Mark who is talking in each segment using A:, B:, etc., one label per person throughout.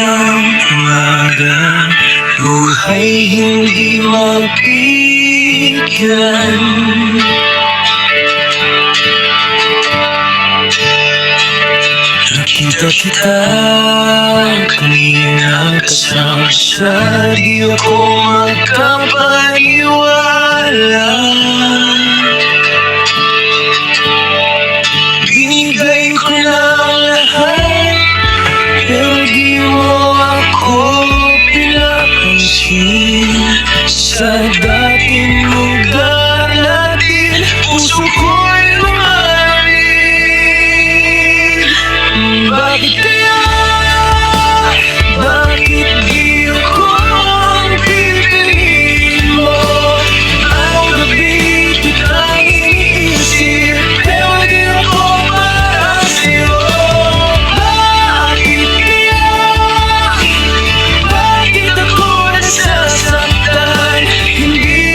A: ng umaga, buhay hindi mabigyan. Nakita kita kanina kasama siya, di ako magkapaniwala. Binigay ko na lahat, pero di mo ako pinapansin. Sa dating lugar natin, puso ko'y lumalim. Bakit kaya? Bakit di ako ang pipiliin mo? Araw-gabi kitang iniisip, pero di ako para sa'yo. Bakit kaya? Bakit ako nasasaktan? Hindi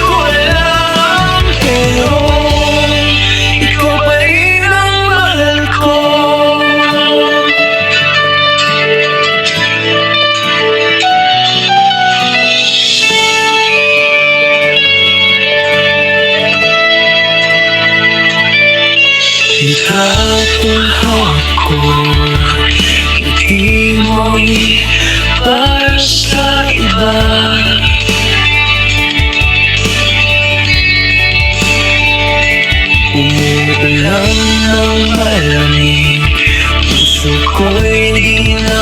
A: ko alam, pero ikaw pa rin ang mahal ko. Itapon ako, hindi mo'y para sa iba. Umuulan ng malamig, puso ko'y di na